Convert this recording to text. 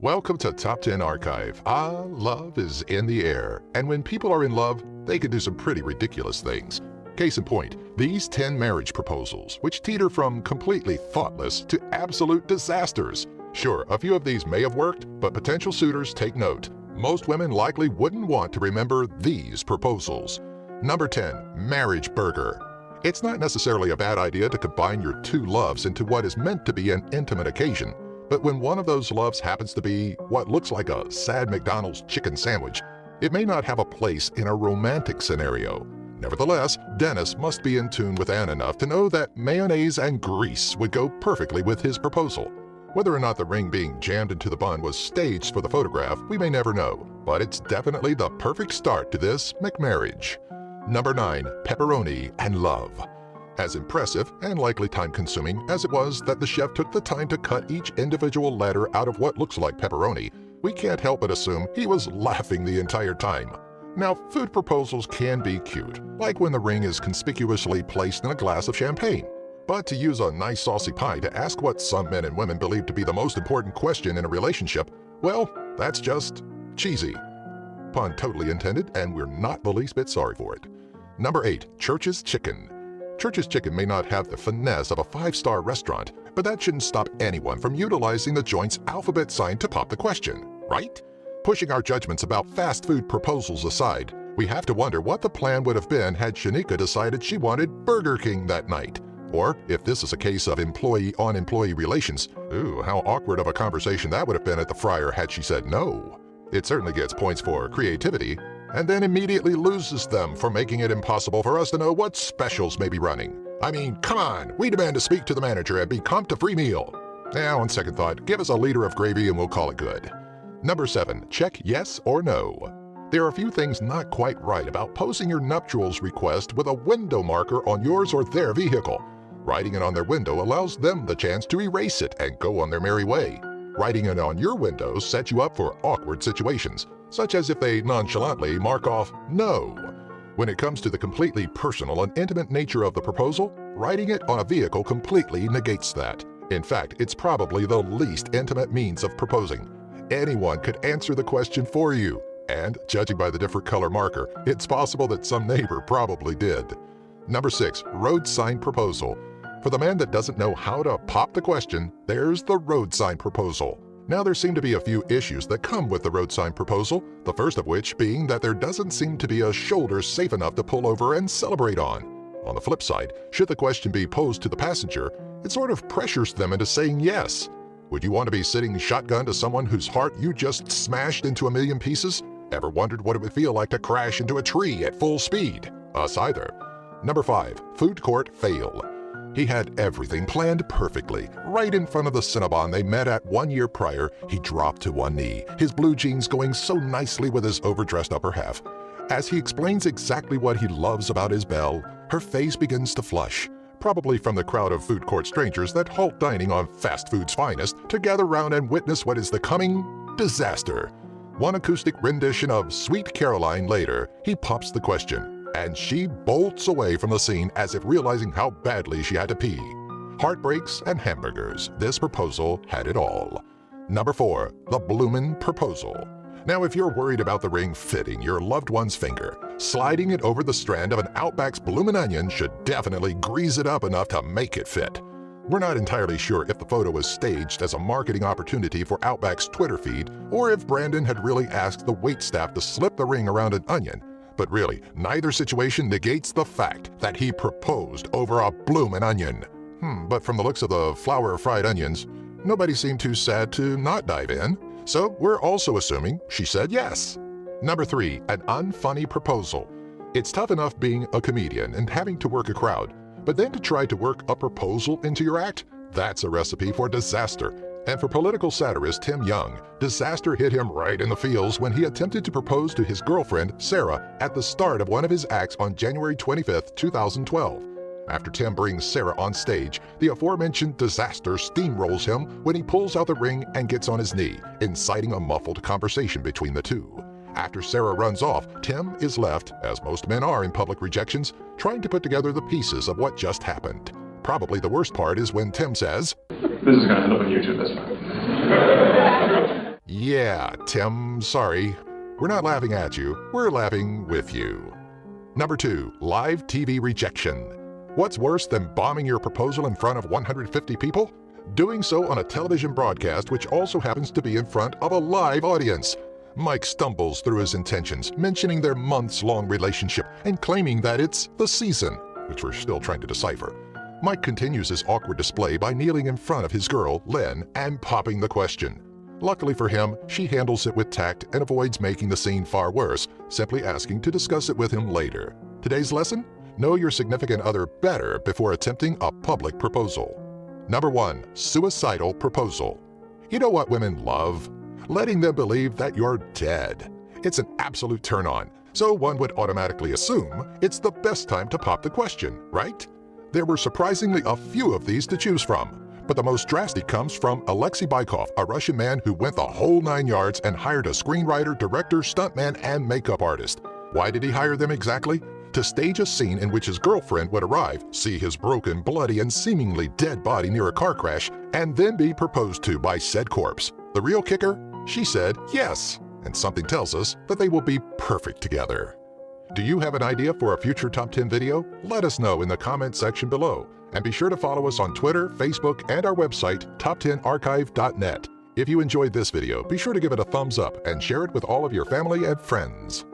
Welcome to Top 10 Archive. Love is in the air, and when people are in love, they can do some pretty ridiculous things. Case in point, these 10 marriage proposals, which teeter from completely thoughtless to absolute disasters. Sure, a few of these may have worked, but potential suitors take note. Most women likely wouldn't want to remember these proposals. Number 10, marriage burger. It's not necessarily a bad idea to combine your two loves into what is meant to be an intimate occasion. But when one of those loves happens to be what looks like a sad McDonald's chicken sandwich, it may not have a place in a romantic scenario. Nevertheless, Dennis must be in tune with Anne enough to know that mayonnaise and grease would go perfectly with his proposal. Whether or not the ring being jammed into the bun was staged for the photograph, we may never know, but it's definitely the perfect start to this McMarriage. Number 9, pepperoni and love. As impressive and likely time-consuming as it was that the chef took the time to cut each individual letter out of what looks like pepperoni, we can't help but assume he was laughing the entire time. Now, food proposals can be cute, like when the ring is conspicuously placed in a glass of champagne. But to use a nice saucy pie to ask what some men and women believe to be the most important question in a relationship, well, that's just cheesy. Pun totally intended, and we're not the least bit sorry for it. Number 8, Church's Chicken. Church's Chicken may not have the finesse of a 5-star restaurant, but that shouldn't stop anyone from utilizing the joint's alphabet sign to pop the question, right? Pushing our judgments about fast food proposals aside, we have to wonder what the plan would have been had Shanika decided she wanted Burger King that night. Or, if this is a case of employee-on-employee relations, how awkward of a conversation that would have been at the fryer had she said no. It certainly gets points for creativity, and then immediately loses them for making it impossible for us to know what specials may be running. I mean, come on, we demand to speak to the manager and be comped a free meal. Now, on second thought, give us a liter of gravy and we'll call it good. Number 7, check yes or no. There are a few things not quite right about posing your nuptials request with a window marker on yours or their vehicle. Writing it on their window allows them the chance to erase it and go on their merry way. Writing it on your window sets you up for awkward situations, such as if they nonchalantly mark off no. When it comes to the completely personal and intimate nature of the proposal, writing it on a vehicle completely negates that. In fact, it's probably the least intimate means of proposing. Anyone could answer the question for you, and judging by the different color marker, it's possible that some neighbor probably did. Number 6, road sign proposal. For the man that doesn't know how to pop the question, there's the road sign proposal. Now, there seem to be a few issues that come with the road sign proposal, the first of which being that there doesn't seem to be a shoulder safe enough to pull over and celebrate on. On the flip side, should the question be posed to the passenger, it sort of pressures them into saying yes. Would you want to be sitting shotgun to someone whose heart you just smashed into a million pieces? Ever wondered what it would feel like to crash into a tree at full speed? Us either. Number 5, food court fail. He had everything planned perfectly. Right in front of the Cinnabon they met at 1 year prior, he dropped to one knee, his blue jeans going so nicely with his overdressed upper half. As he explains exactly what he loves about his belle, her face begins to flush, probably from the crowd of food court strangers that halt dining on fast food's finest to gather round and witness what is the coming disaster. One acoustic rendition of Sweet Caroline later, he pops the question, and she bolts away from the scene as if realizing how badly she had to pee. Heartbreaks and hamburgers, this proposal had it all. Number 4, the bloomin' proposal. Now, if you're worried about the ring fitting your loved one's finger, sliding it over the strand of an Outback's bloomin' onion should definitely grease it up enough to make it fit. We're not entirely sure if the photo was staged as a marketing opportunity for Outback's Twitter feed, or if Brandon had really asked the waitstaff to slip the ring around an onion. But really, neither situation negates the fact that he proposed over a bloomin' onion. But from the looks of the flour fried onions, nobody seemed too sad to not dive in. So we're also assuming she said yes. Number 3, an unfunny proposal. It's tough enough being a comedian and having to work a crowd, but then to try to work a proposal into your act? That's a recipe for disaster. And for political satirist Tim Young, disaster hit him right in the feels when he attempted to propose to his girlfriend, Sarah, at the start of one of his acts on January 25, 2012. After Tim brings Sarah on stage, the aforementioned disaster steamrolls him when he pulls out the ring and gets on his knee, inciting a muffled conversation between the two. After Sarah runs off, Tim is left, as most men are in public rejections, trying to put together the pieces of what just happened. Probably the worst part is when Tim says, "This is going to end up on YouTube this time." Yeah, Tim, sorry. We're not laughing at you, we're laughing with you. Number 2, live TV rejection. What's worse than bombing your proposal in front of 150 people? Doing so on a television broadcast which also happens to be in front of a live audience. Mike stumbles through his intentions, mentioning their months-long relationship and claiming that it's the season, which we're still trying to decipher. Mike continues his awkward display by kneeling in front of his girl, Lynn, and popping the question. Luckily for him, she handles it with tact and avoids making the scene far worse, simply asking to discuss it with him later. Today's lesson? Know your significant other better before attempting a public proposal. Number 1, suicidal proposal. You know what women love? Letting them believe that you're dead. It's an absolute turn-on, so one would automatically assume it's the best time to pop the question, right? There were surprisingly a few of these to choose from, but the most drastic comes from Alexei Bykov, a Russian man who went the whole 9 yards and hired a screenwriter, director, stuntman, and makeup artist. Why did he hire them exactly? To stage a scene in which his girlfriend would arrive, see his broken, bloody, and seemingly dead body near a car crash, and then be proposed to by said corpse. The real kicker? She said yes, and something tells us that they will be perfect together. Do you have an idea for a future Top 10 video? Let us know in the comment section below. And be sure to follow us on Twitter, Facebook, and our website, top10archive.net. If you enjoyed this video, be sure to give it a thumbs up and share it with all of your family and friends.